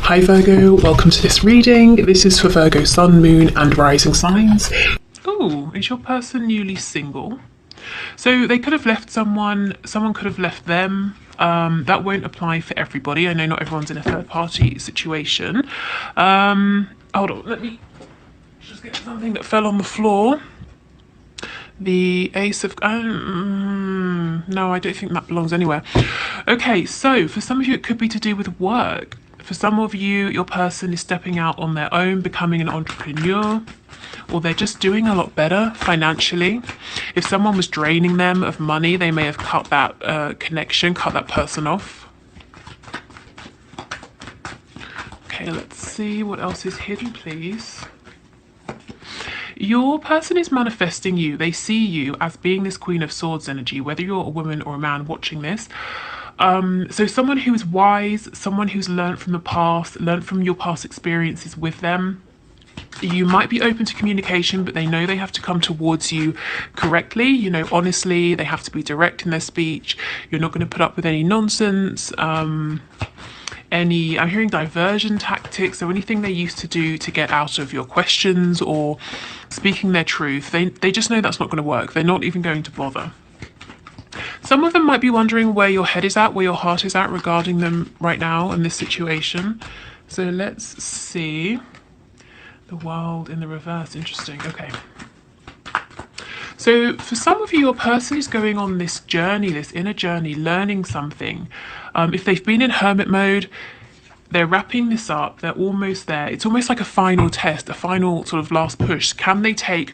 Hi Virgo, welcome to this reading. This is for Virgo Sun, Moon and Rising signs. Oh, is your person newly single? So they could have left someone could have left them. That won't apply for everybody. I know not everyone's in a third party situation. Hold on, let me just get something that fell on the floor. The Ace of... no, I don't think that belongs anywhere. Okay, so for some of you it could be to do with work. For some of you, your person is stepping out on their own, becoming an entrepreneur, or they're just doing a lot better financially. If someone was draining them of money, they may have cut that connection, cut that person off. Okay, let's see what else is hidden, please. Your person is manifesting you. They see you as being this Queen of Swords energy, whether you're a woman or a man watching this. So someone who is wise, someone who's learned from the past, learned from your past experiences with them. You might be open to communication, but they know they have to come towards you correctly, you know, honestly. They have to be direct in their speech. You're not going to put up with any nonsense. I'm hearing diversion tactics, or anything they used to do to get out of your questions or speaking their truth. They just know that's not going to work. They're not even going to bother. Some of them might be wondering where your head is at, where your heart is at regarding them right now in this situation. So let's see. The World in the reverse. Interesting. Okay. So for some of you, your person is going on this journey, this inner journey, learning something. If they've been in hermit mode, they're wrapping this up. They're almost there. It's almost like a final test, a final sort of last push. Can they take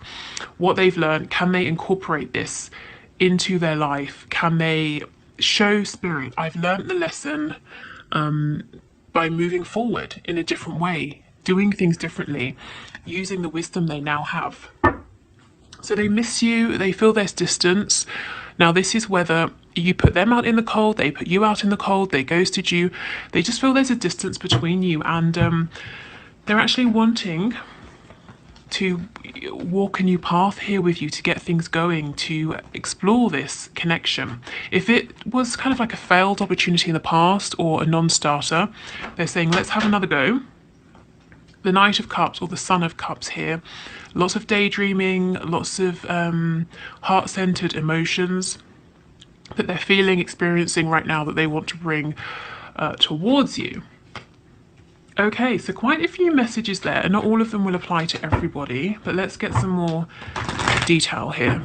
what they've learned? Can they incorporate this into their life? Can they show spirit? I've learned the lesson by moving forward in a different way, doing things differently, using the wisdom they now have. So they miss you, they feel there's distance. Now this is whether you put them out in the cold, they put you out in the cold, they ghosted you. They just feel there's a distance between you, and they're actually wanting to walk a new path here with you, to get things going, to explore this connection. If it was kind of like a failed opportunity in the past or a non-starter, they're saying, let's have another go. The Knight of Cups or the Son of Cups here. Lots of daydreaming, lots of heart-centered emotions that they're feeling, experiencing right now, that they want to bring towards you. Okay, so quite a few messages there, and not all of them will apply to everybody, but let's get some more detail here.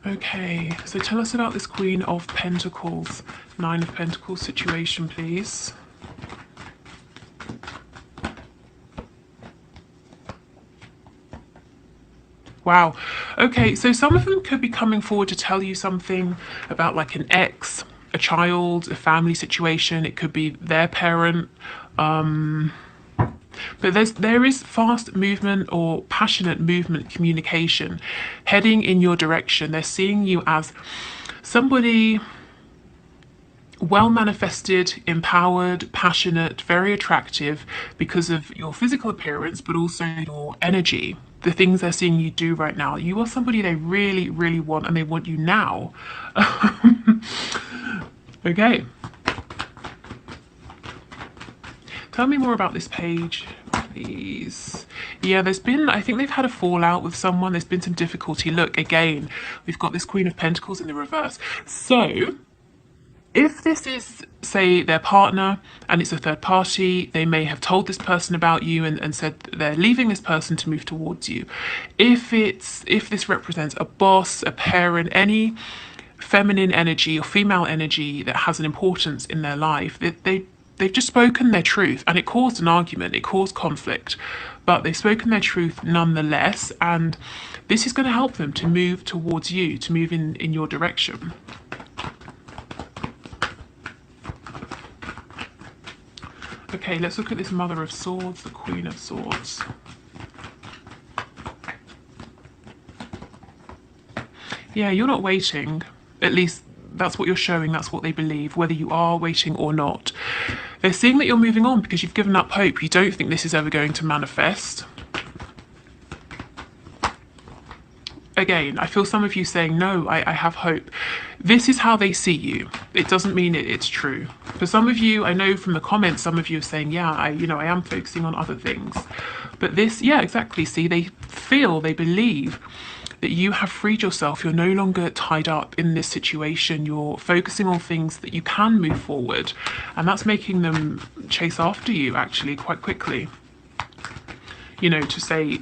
Okay, so tell us about this Queen of Pentacles, Nine of Pentacles situation, please. Wow. Okay, so some of them could be coming forward to tell you something about like an ex, a child, a family situation. It could be their parent. But there is fast movement or passionate movement, communication heading in your direction. They're seeing you as somebody well manifested, empowered, passionate, very attractive because of your physical appearance, but also your energy, the things they're seeing you do right now. You are somebody they really, really want, and they want you now. Okay. Tell me more about this page, please. Yeah, I think they've had a fallout with someone. There's been some difficulty. Look, again, we've got this Queen of Pentacles in the reverse. So if this is, say, their partner and it's a third party, they may have told this person about you and said that they're leaving this person to move towards you. If this represents a boss, a parent, any feminine energy or female energy that has an importance in their life, they've just spoken their truth, and it caused an argument, it caused conflict, but they've spoken their truth nonetheless, and this is going to help them to move towards you, to move in your direction. Okay, let's look at this Mother of Swords, the Queen of Swords. Yeah, you're not waiting. At least that's what you're showing, that's what they believe, whether you are waiting or not. They're seeing that you're moving on because you've given up hope. You don't think this is ever going to manifest. again, I feel some of you saying, no, I have hope. This is how they see you. It doesn't mean it's true. For some of you, I know from the comments, some of you are saying, yeah, I am focusing on other things. But this, yeah, exactly. See, they feel, they believe that you have freed yourself. You're no longer tied up in this situation. You're focusing on things that you can move forward. And that's making them chase after you, actually, quite quickly. You know, to say,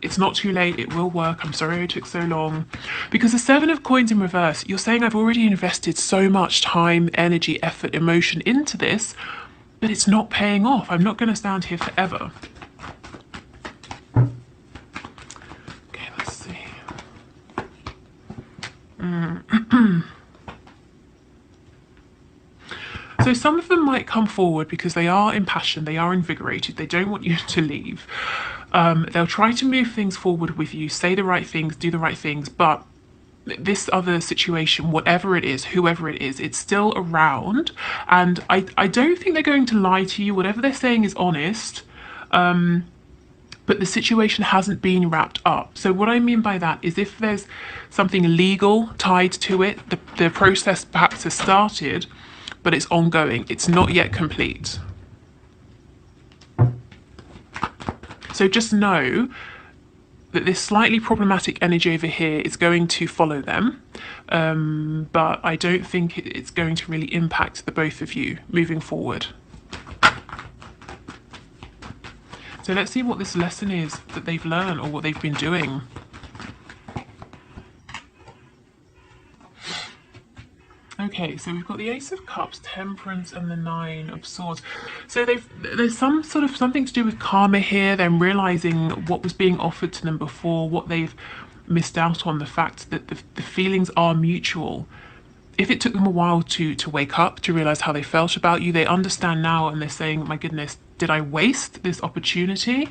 it's not too late, it will work, I'm sorry it took so long. Because the Seven of Coins in reverse, you're saying I've already invested so much time, energy, effort, emotion into this, but it's not paying off. I'm not going to stand here forever. Okay, let's see. So some of them might come forward because they are impassioned, they are invigorated, they don't want you to leave. They'll try to move things forward with you, say the right things, do the right things, but this other situation, whatever it is, whoever it is, it's still around. And I don't think they're going to lie to you. Whatever they're saying is honest. But the situation hasn't been wrapped up. So what I mean by that is if there's something legal tied to it, the process perhaps has started, but it's ongoing. It's not yet complete. So just know that this slightly problematic energy over here is going to follow them, but I don't think it's going to really impact the both of you moving forward. So let's see what this lesson is that they've learned or what they've been doing. Okay, so we've got the Ace of Cups, Temperance, and the Nine of Swords. So there's some sort of something to do with karma here, them realizing what was being offered to them before, what they've missed out on, the fact that the feelings are mutual. If it took them a while to wake up, to realize how they felt about you, they understand now and they're saying, my goodness, did I waste this opportunity?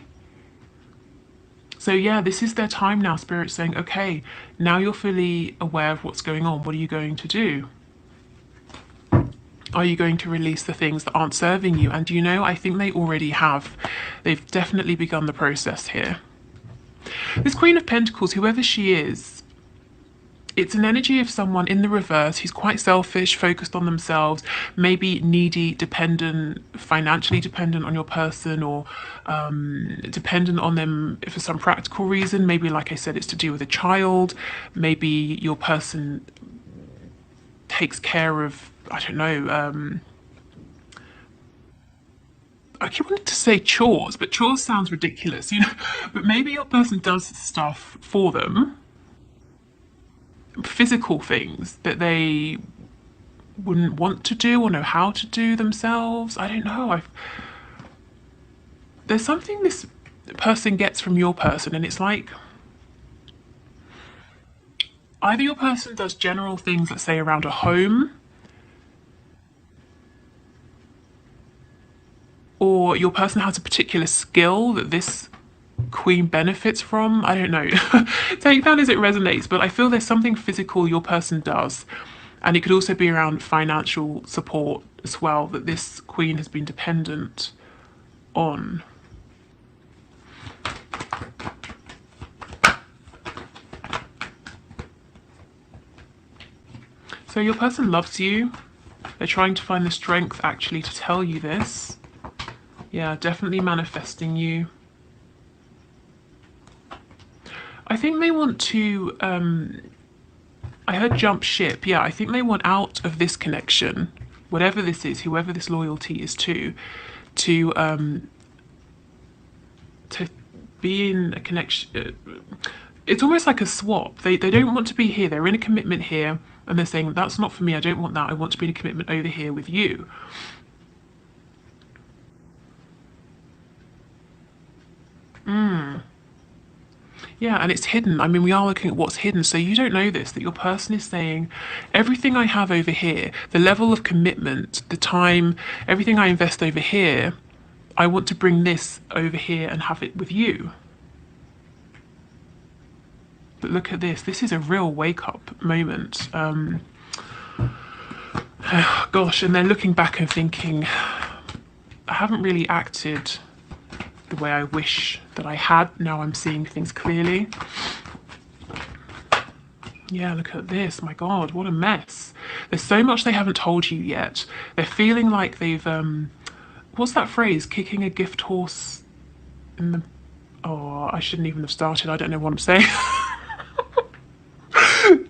So yeah, this is their time now. Spirit's saying, okay, now you're fully aware of what's going on. What are you going to do? Are you going to release the things that aren't serving you? And you know, I think they already have. They've definitely begun the process here. This Queen of Pentacles, whoever she is, it's an energy of someone in the reverse who's quite selfish, focused on themselves, maybe needy, dependent, financially dependent on your person, or dependent on them for some practical reason. Maybe, like I said, it's to do with a child. Maybe your person takes care of, I don't know, I keep wanting to say chores, but chores sounds ridiculous, you know. But maybe your person does stuff for them, physical things that they wouldn't want to do or know how to do themselves. I don't know. There's something this person gets from your person, and it's like either your person does general things, let's say around a home, or your person has a particular skill that this queen benefits from. I don't know. Take that as it resonates, but I feel there's something physical your person does. And it could also be around financial support as well that this queen has been dependent on. So your person loves you. They're trying to find the strength actually to tell you this. Yeah, definitely manifesting you. I think they want to, I heard jump ship. Yeah, I think they want out of this connection, whatever this is, whoever this loyalty is to be in a connection. It's almost like a swap. They don't want to be here. They're in a commitment here, and they're saying, that's not for me. I don't want that. I want to be in a commitment over here with you. Yeah, and it's hidden. I mean, we are looking at what's hidden, so you don't know this, that your person is saying, everything I have over here, the level of commitment, the time, everything I invest over here, I want to bring this over here and have it with you. But look at this. This is a real wake-up moment. Gosh, and they're looking back and thinking, I haven't really acted the way I wish that I had. Now I'm seeing things clearly. Yeah, look at this. My God, what a mess. There's so much they haven't told you yet. They're feeling like they've, what's that phrase? Kicking a gift horse in the... Oh, I shouldn't even have started. I don't know what I'm saying.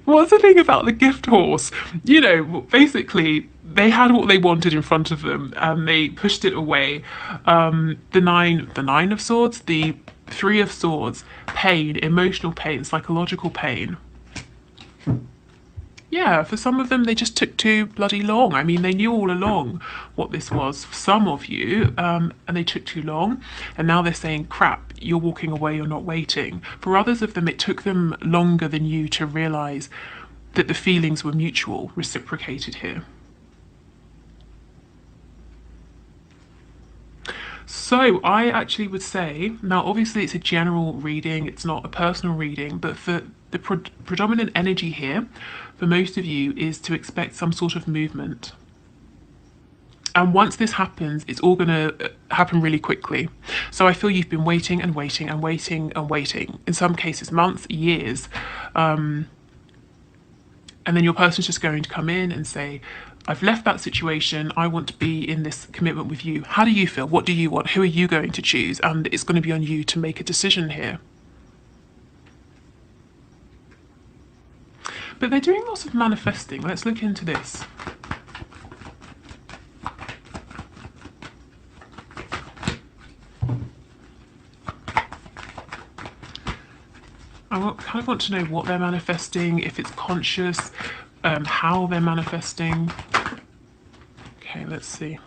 What's the thing about the gift horse? You know, basically, they had what they wanted in front of them and they pushed it away. The nine of swords, the three of swords, pain, emotional pain, psychological pain. Yeah, for some of them, they just took too bloody long. I mean, they knew all along what this was for some of you, and they took too long. And now they're saying, crap, you're walking away, you're not waiting. For others of them, it took them longer than you to realise that the feelings were mutual, reciprocated here. So I actually would say, now obviously it's a general reading, it's not a personal reading, but for the predominant energy here, for most of you, is to expect some sort of movement. And once this happens, it's all going to happen really quickly. So I feel you've been waiting and waiting and waiting and waiting, in some cases months, years. And then your person's just going to come in and say, I've left that situation, I want to be in this commitment with you. How do you feel? What do you want? Who are you going to choose? And it's going to be on you to make a decision here. But they're doing lots of manifesting. Let's look into this. I kind of want to know what they're manifesting, if it's conscious, how they're manifesting. Okay, let's see.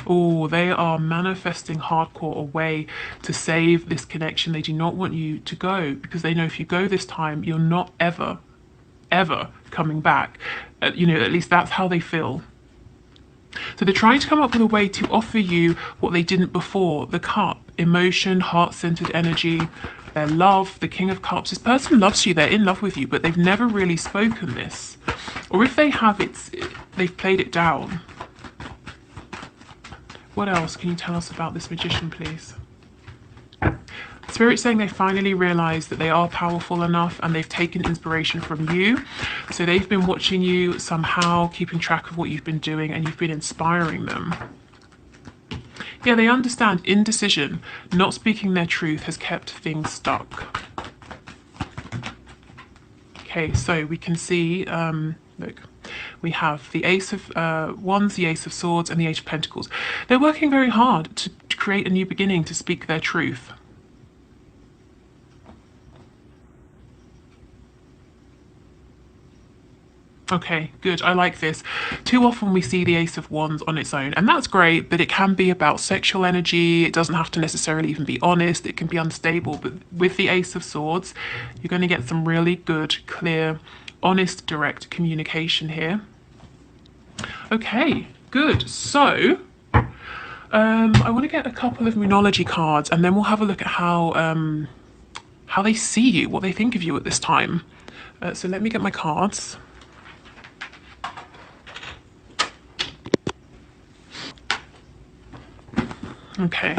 Oh, they are manifesting hardcore a way to save this connection. They do not want you to go because they know if you go this time, you're not ever coming back. You know, at least that's how they feel. So they're trying to come up with a way to offer you what they didn't before. The cup, emotion, heart-centered energy, their love, the King of Cups. This person loves you, they're in love with you, but they've never really spoken this. Or if they have, they've played it down. What else can you tell us about this Magician, please? Spirit's saying they finally realise that they are powerful enough and they've taken inspiration from you. So they've been watching you somehow, keeping track of what you've been doing, and you've been inspiring them. Yeah, they understand indecision, not speaking their truth has kept things stuck. Okay, so we can see, look, we have the Ace of Wands, the Ace of Swords, and the Eight of Pentacles. They're working very hard to create a new beginning, to speak their truth. Okay, good. I like this. Too often we see the Ace of Wands on its own, and that's great, but it can be about sexual energy. It doesn't have to necessarily even be honest. It can be unstable, but with the Ace of Swords, you're going to get some really good, clear, honest, direct communication here. Okay, good. So, I want to get a couple of Moonology cards, and then we'll have a look at how they see you, what they think of you at this time. So let me get my cards. Okay.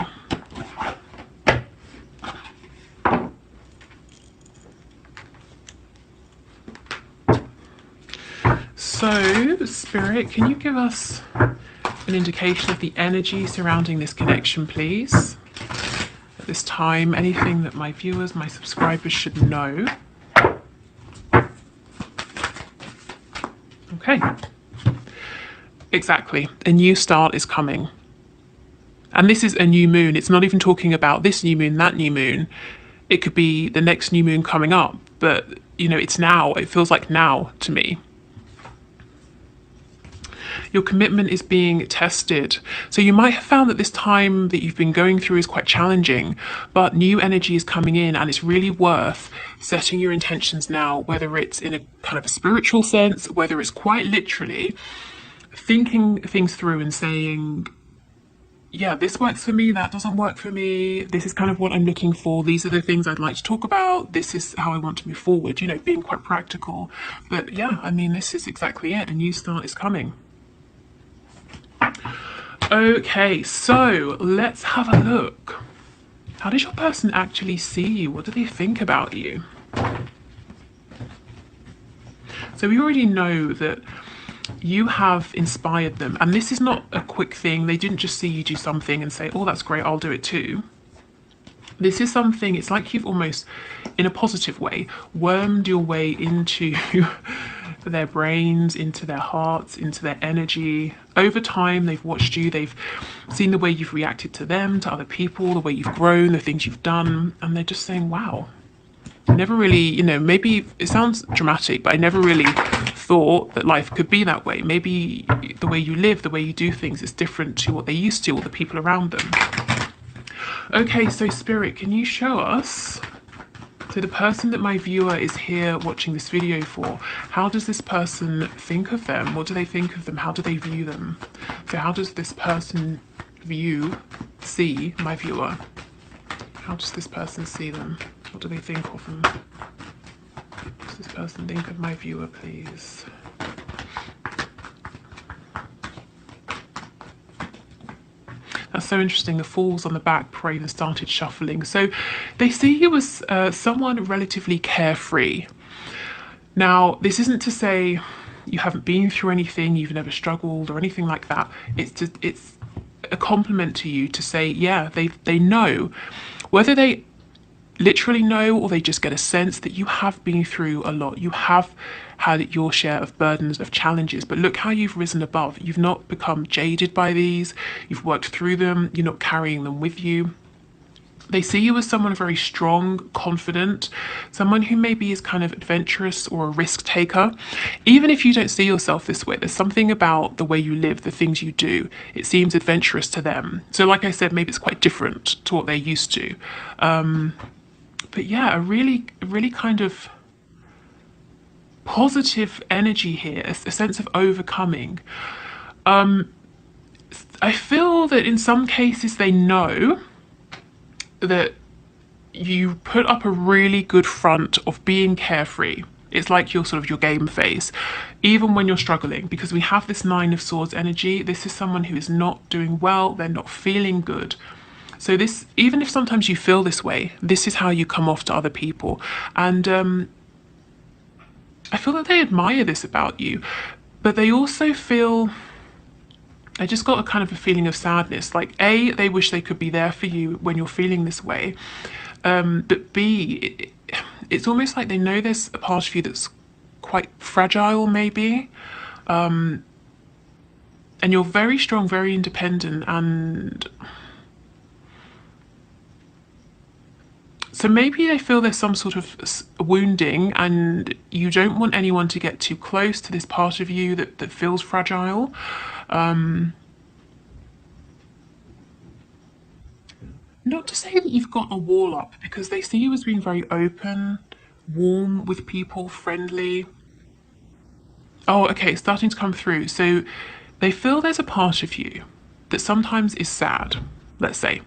So, Spirit, can you give us an indication of the energy surrounding this connection, please? At this time, anything that my viewers, my subscribers should know. Okay. Exactly. A new start is coming. And this is a new moon. It's not even talking about this new moon, that new moon. It could be the next new moon coming up. But, you know, it's now. It feels like now to me. Your commitment is being tested. So you might have found that this time that you've been going through is quite challenging, but new energy is coming in and it's really worth setting your intentions now, whether it's in a kind of a spiritual sense, whether it's quite literally thinking things through and saying, yeah, this works for me, that doesn't work for me, this is kind of what I'm looking for, these are the things I'd like to talk about, this is how I want to move forward, you know, being quite practical. But yeah, I mean, this is exactly it. A new start is coming. Okay, so let's have a look. How does your person actually see you? What do they think about you? So we already know that you have inspired them, and this is not a quick thing. They didn't just see you do something and say, oh, that's great, I'll do it too. This is something, it's like you've almost, in a positive way, wormed your way into their brains, into their hearts, into their energy. Over time, they've watched you, they've seen the way you've reacted to them, to other people, the way you've grown, the things you've done, and they're just saying, wow. I never really, you know, maybe it sounds dramatic, but I never really thought that life could be that way. Maybe the way you live, the way you do things is different to what they used to, or the people around them. Okay, so Spirit, can you show us, so the person that my viewer is here watching this video for, how does this person think of them? What do they think of them? How do they view them? So how does this person see my viewer? How does this person see them? What do they think of them? What does this person think of my viewer, please? That's so interesting. The Fools on the back prayed and started shuffling. So they see you as someone relatively carefree. Now, this isn't to say you haven't been through anything, you've never struggled or anything like that. It's a compliment to you to say, yeah, they know. Whether they literally know or they just get a sense that you have been through a lot. You have had your share of burdens, of challenges, but look how you've risen above. You've not become jaded by these. You've worked through them. You're not carrying them with you. They see you as someone very strong, confident, someone who maybe is kind of adventurous or a risk taker. Even if you don't see yourself this way, there's something about the way you live, the things you do. It seems adventurous to them. So like I said, maybe it's quite different to what they're used to. But yeah, a really kind of positive energy here, a sense of overcoming. I feel that in some cases they know that you put up a really good front of being carefree. It's like your sort of your game face, even when you're struggling, because we have this Nine of Swords energy. This is someone who is not doing well, they're not feeling good. So this, even if sometimes you feel this way, this is how you come off to other people. And I feel that they admire this about you, but they also feel, I just got a kind of a feeling of sadness. Like A, they wish they could be there for you when you're feeling this way. But B, it's almost like they know there's a part of you that's quite fragile maybe. And you're very strong, very independent, and so maybe they feel there's some sort of wounding and you don't want anyone to get too close to this part of you that feels fragile. Not to say that you've got a wall up, because they see you as being very open, warm with people, friendly. Oh, okay, it's starting to come through. So they feel there's a part of you that sometimes is sad, let's say.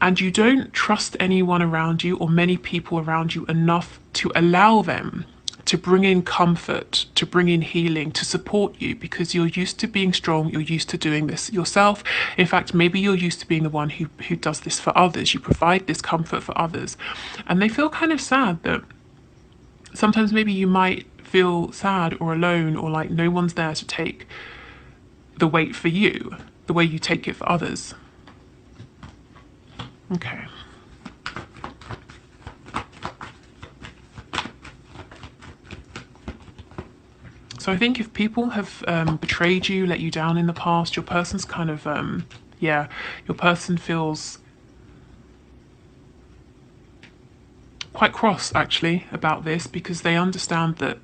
And you don't trust anyone around you or many people around you enough to allow them to bring in comfort, to bring in healing, to support you, because you're used to being strong, you're used to doing this yourself. In fact, maybe you're used to being the one who does this for others. You provide this comfort for others. And they feel kind of sad that sometimes maybe you might feel sad or alone, or like no one's there to take the weight for you, the way you take it for others. Okay. So I think if people have betrayed you, let you down in the past, your person's kind of, yeah, your person feels quite cross actually about this, because they understand that,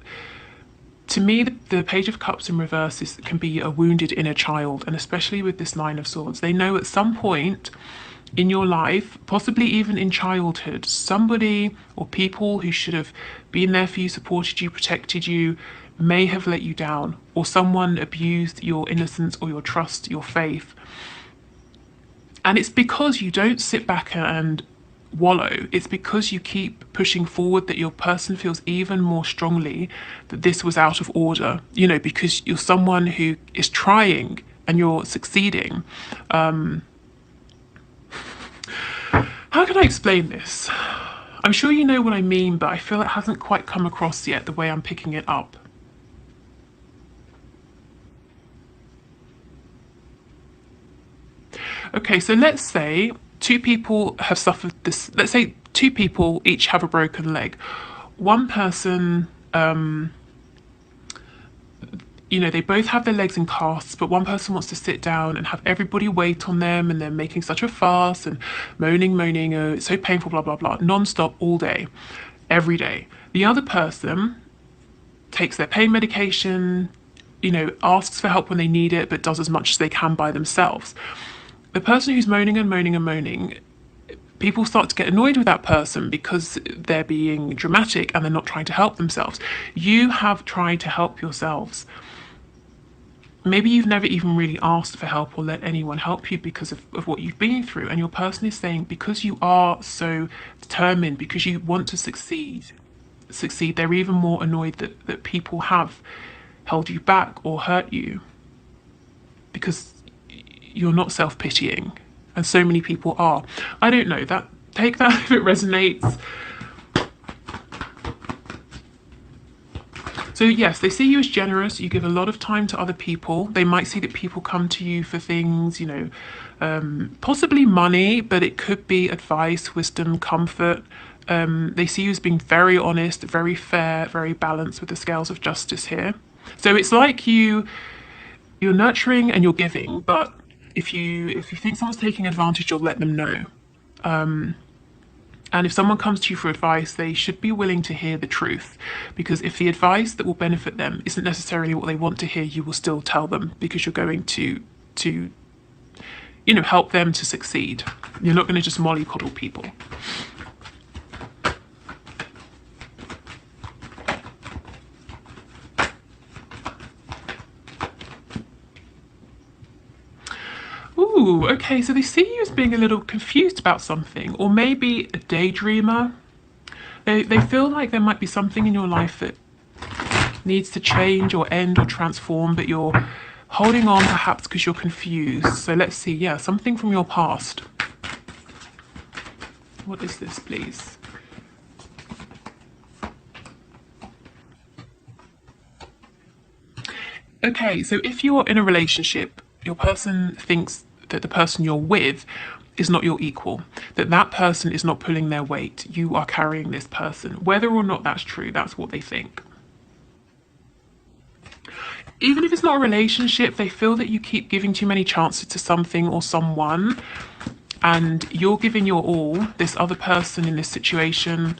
to me, the Page of Cups in reverse can be a wounded inner child, and especially with this Nine of Swords, they know at some point in your life, possibly even in childhood, somebody or people who should have been there for you, supported you, protected you, may have let you down, or someone abused your innocence or your trust, your faith. And it's because you don't sit back and wallow. It's because you keep pushing forward that your person feels even more strongly that this was out of order, you know, because you're someone who is trying and you're succeeding. How can I explain this? I'm sure you know what I mean, but I feel it hasn't quite come across yet the way I'm picking it up. Okay, so let's say two people have suffered this. Let's say two people each have a broken leg. One person, they both have their legs in casts, but one person wants to sit down and have everybody wait on them, and they're making such a fuss and moaning, oh, it's so painful, blah, blah, blah, non-stop all day, every day. The other person takes their pain medication, asks for help when they need it, but does as much as they can by themselves. The person who's moaning, people start to get annoyed with that person because they're being dramatic and they're not trying to help themselves. You have tried to help yourselves. Maybe you've never even really asked for help or let anyone help you because of what you've been through. And your person is saying, because you are so determined, because you want to succeed, they're even more annoyed that people have held you back or hurt you because you're not self-pitying, and so many people are. I don't know, take that if it resonates. So yes, they see you as generous. You give a lot of time to other people. They might see that people come to you for things, possibly money, but it could be advice, wisdom, comfort. They see you as being very honest, very fair, very balanced with the scales of justice here. So it's like you're nurturing and you're giving, but if you think someone's taking advantage, you'll let them know. And if someone comes to you for advice, they should be willing to hear the truth, because if the advice that will benefit them isn't necessarily what they want to hear, you will still tell them, because you're going to help them to succeed. You're not going to just mollycoddle people. Ooh, okay, so they see you as being a little confused about something, or maybe a daydreamer. They feel like there might be something in your life that needs to change or end or transform, but you're holding on perhaps because you're confused. So let's see, yeah, something from your past. What is this, please? Okay, so if you're in a relationship, your person thinks that the person you're with is not your equal, that person is not pulling their weight. You are carrying this person. Whether or not that's true, that's what they think. Even if it's not a relationship, they feel that you keep giving too many chances to something or someone, and you're giving your all. This other person in this situation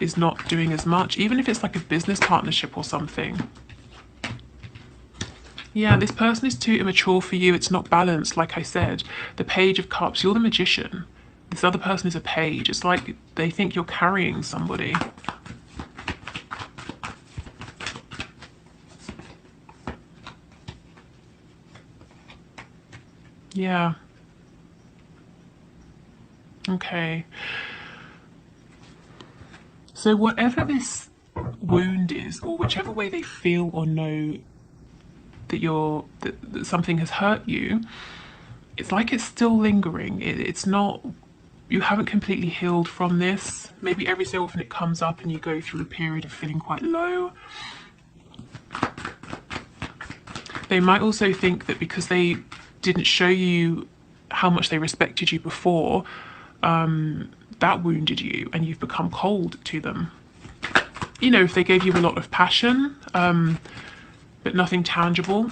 is not doing as much, even if it's like a business partnership or something. Yeah, this person is too immature for you. It's not balanced, like I said. The Page of Cups, you're the Magician. This other person is a page. It's like they think you're carrying somebody. Yeah. Okay. So whatever this wound is, or whichever way they feel or know that something has hurt you, it's like it's still lingering. It's not, you haven't completely healed from this. Maybe every so often it comes up and you go through a period of feeling quite low. They might also think that because they didn't show you how much they respected you before, that wounded you and you've become cold to them. If they gave you a lot of passion, but nothing tangible,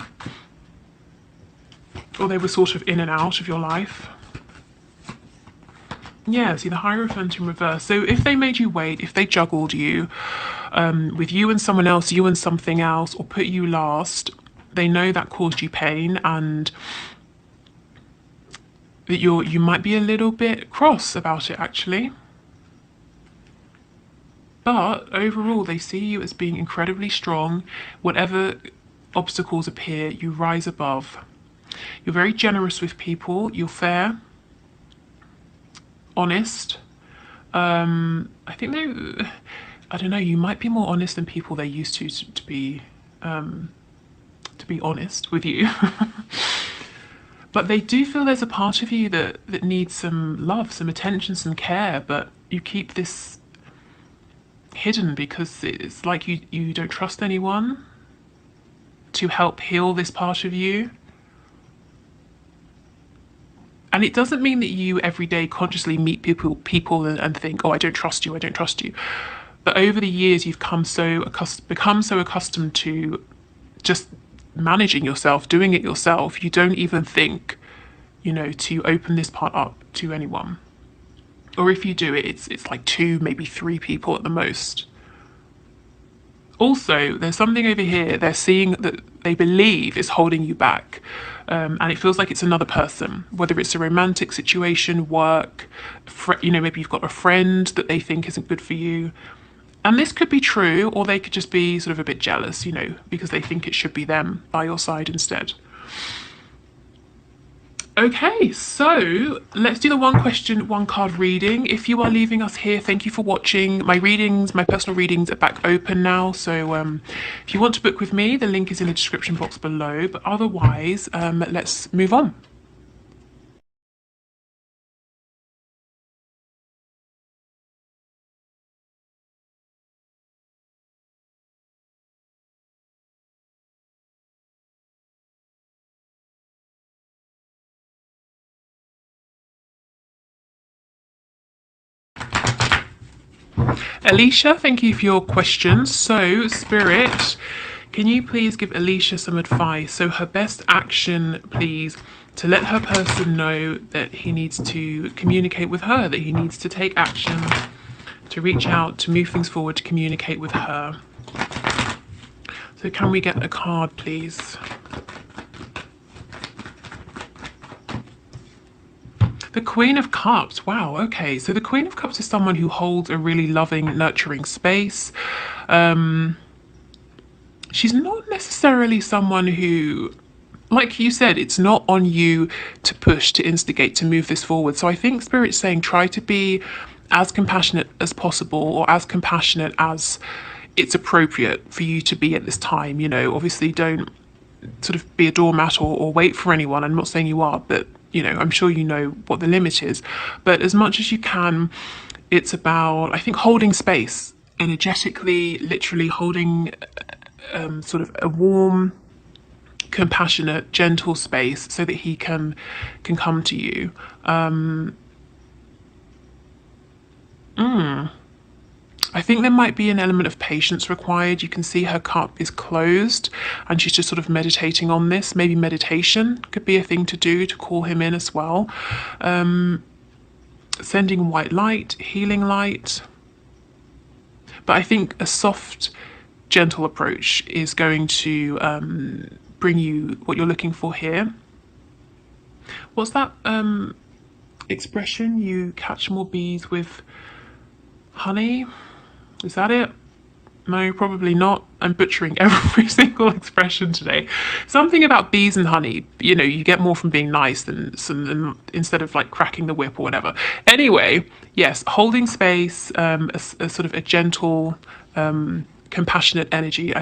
or they were sort of in and out of your life. Yeah, see the Hierophant in reverse. So if they made you wait, if they juggled you with you and someone else, you and something else, or put you last, they know that caused you pain, and that you might be a little bit cross about it actually. But overall, they see you as being incredibly strong. Whatever obstacles appear, you rise above. You're very generous with people. You're fair, honest. I think I don't know, you might be more honest than people they're used to be honest with you. But they do feel there's a part of you that needs some love, some attention, some care, but you keep this hidden because it's like you don't trust anyone to help heal this part of you. And it doesn't mean that you every day consciously meet people and think, oh, I don't trust you, I don't trust you. But over the years, you've become so accustomed to just managing yourself, doing it yourself. You don't even think, to open this part up to anyone. Or if you do it, it's like 2, maybe 3 people at the most. Also, there's something over here they're seeing that they believe is holding you back. And it feels like it's another person, whether it's a romantic situation, work, maybe you've got a friend that they think isn't good for you. And this could be true, or they could just be sort of a bit jealous, because they think it should be them by your side instead. Okay, so let's do the one question, one card reading. If you are leaving us here, thank you for watching. My personal readings are back open now. So if you want to book with me, the link is in the description box below. But otherwise, let's move on. Alicia, thank you for your questions. So, Spirit, can you please give Alicia some advice? So her best action, please, to let her person know that he needs to communicate with her, that he needs to take action, to reach out, to move things forward, to communicate with her. So can we get a card, please? The Queen of Cups. Wow, okay. So the Queen of Cups is someone who holds a really loving, nurturing space. She's not necessarily someone who, like you said, it's not on you to push, to instigate, to move this forward. So I think Spirit's saying try to be as compassionate as possible, or as compassionate as it's appropriate for you to be at this time. Obviously don't sort of be a doormat or wait for anyone. I'm not saying you are, but I'm sure you know what the limit is. But as much as you can, it's about, I think, holding space energetically, literally holding sort of a warm, compassionate, gentle space so that he can come to you. I think there might be an element of patience required. You can see her cup is closed and she's just sort of meditating on this. Maybe meditation could be a thing to do to call him in as well. Sending white light, healing light. But I think a soft, gentle approach is going to bring you what you're looking for here. What's that expression? You catch more bees with honey? Is that it? No, probably not. I'm butchering every single expression today. Something about bees and honey. You get more from being nice than instead of like cracking the whip or whatever. Anyway, yes, holding space, a sort of a gentle, compassionate energy.